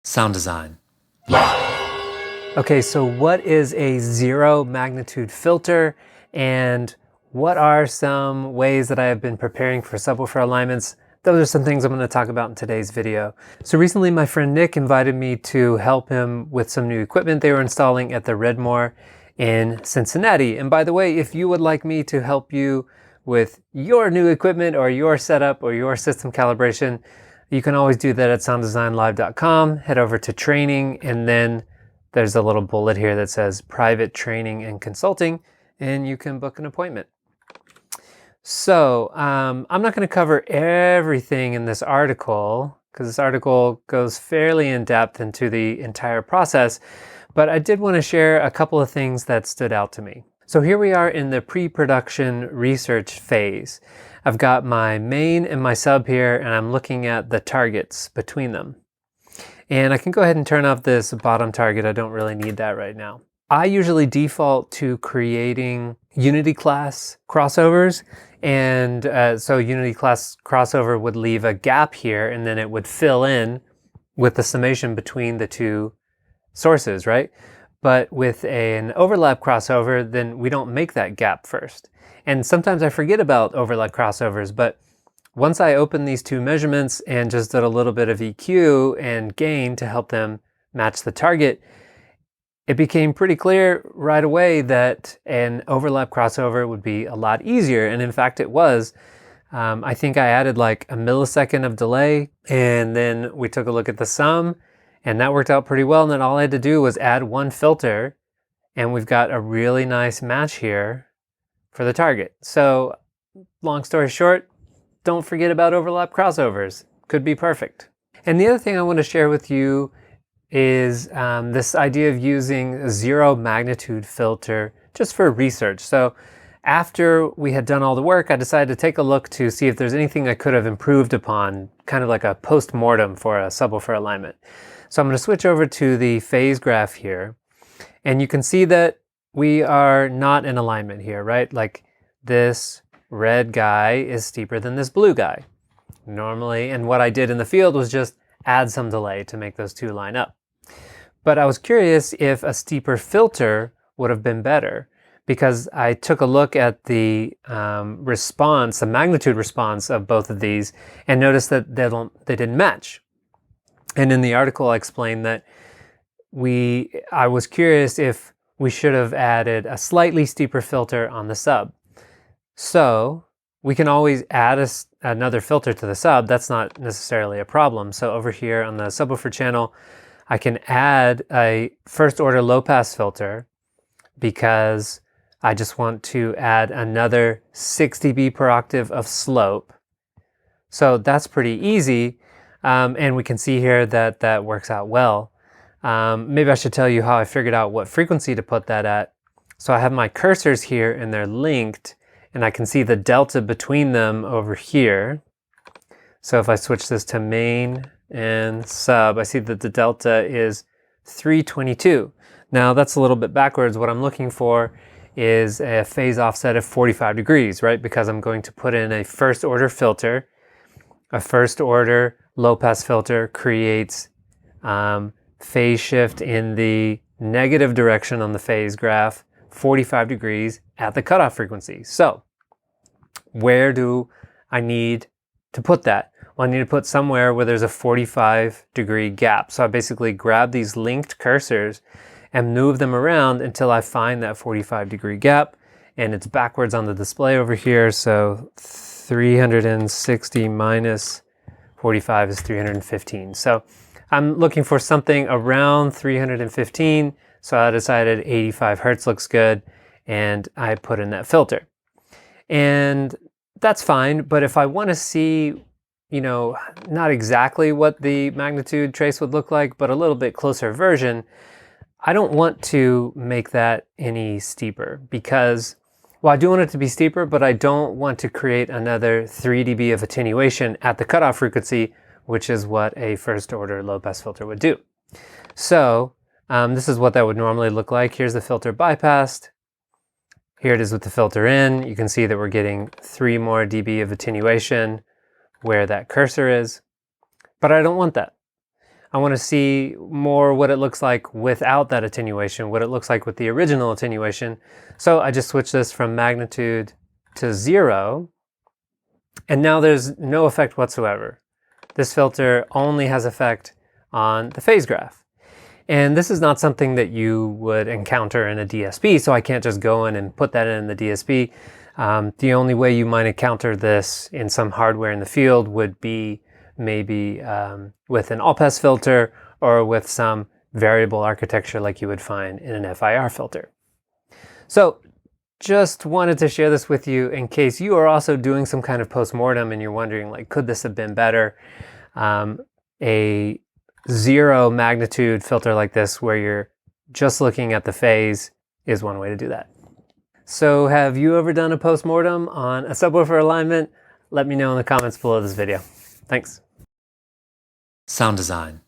Sound design. Okay, so what is a zero magnitude filter, and what are some ways that I have been preparing for subwoofer alignments? Those are some things I'm going to talk about in today's video. So recently my friend Nick invited me to help him with some new equipment they were installing at the Redmore in Cincinnati. And by the way, if you would like me to help you with your new equipment or your setup or your system calibration, you can always do that at sounddesignlive.com. Head over to training, and then there's a little bullet here that says private training and consulting, and you can book an appointment. So I'm not going to cover everything in this article because this article goes fairly in depth into the entire process, but I did want to share a couple of things that stood out to me. So here we are in the pre-production research phase. I've got my main and my sub here, and I'm looking at the targets between them. And I can go ahead and turn off this bottom target. I don't really need that right now. I usually default to creating Unity class crossovers. And so Unity class crossover would leave a gap here, and then it would fill in with the summation between the two sources, right? But with an overlap crossover, then we don't make that gap first. And sometimes I forget about overlap crossovers, but once I opened these two measurements and just did a little bit of EQ and gain to help them match the target, it became pretty clear right away that an overlap crossover would be a lot easier. And in fact, it was. I think I added like a millisecond of delay, and then we took a look at the sum, and that worked out pretty well. And then all I had to do was add one filter, and we've got a really nice match here for the target. So long story short, don't forget about overlap crossovers. Could be perfect. And the other thing I want to share with you is this idea of using a zero magnitude filter just for research. So after we had done all the work, I decided to take a look to see if there's anything I could have improved upon, kind of like a post-mortem for a subwoofer alignment. So I'm going to switch over to the phase graph here, and you can see that we are not in alignment here, right? Like this red guy is steeper than this blue guy normally, and what I did in the field was just add some delay to make those two line up. But I was curious if a steeper filter would have been better, because I took a look at the response, the magnitude response of both of these, and noticed that they didn't match. And in the article I explained that I was curious if we should have added a slightly steeper filter on the sub. So we can always add another filter to the sub. That's not necessarily a problem. So over here on the subwoofer channel, I can add a first order low pass filter because I just want to add another 6 dB per octave of slope. So that's pretty easy. And we can see here that that works out well. Maybe I should tell you how I figured out what frequency to put that at. So I have my cursors here and they're linked, and I can see the delta between them over here. So if I switch this to main and sub, I see that the delta is 322. Now that's a little bit backwards. What I'm looking for is a phase offset of 45 degrees, right? Because I'm going to put in a first order filter. A first order low pass filter creates phase shift in the negative direction on the phase graph, 45 degrees at the cutoff frequency. So where do I need to put that? Well, I need to put somewhere where there's a 45 degree gap. So I basically grab these linked cursors and move them around until I find that 45 degree gap, and it's backwards on the display over here. So 360 minus 45 is 315. So I'm looking for something around 315. So I decided 85 Hertz looks good, and I put in that filter. And that's fine, but if I want to see, you know, not exactly what the magnitude trace would look like, but a little bit closer version, I don't want to make that any steeper because, well, I do want it to be steeper, but I don't want to create another 3 dB of attenuation at the cutoff frequency, which is what a first order low pass filter would do. So this is what that would normally look like. Here's the filter bypassed. Here it is with the filter in. You can see that we're getting 3 more dB of attenuation where that cursor is, but I don't want that. I want to see more what it looks like without that attenuation, what it looks like with the original attenuation. So I just switched this from magnitude to 0, and now there's no effect whatsoever. This filter only has effect on the phase graph. And this is not something that you would encounter in a DSP, so I can't just go in and put that in the DSP. The only way you might encounter this in some hardware in the field would be maybe with an all-pass filter or with some variable architecture like you would find in an FIR filter. So just wanted to share this with you in case you are also doing some kind of postmortem and you're wondering, like, could this have been better? A 0 magnitude filter like this, where you're just looking at the phase, is one way to do that. So have you ever done a postmortem on a subwoofer alignment? Let me know in the comments below this video. Thanks. Sound design.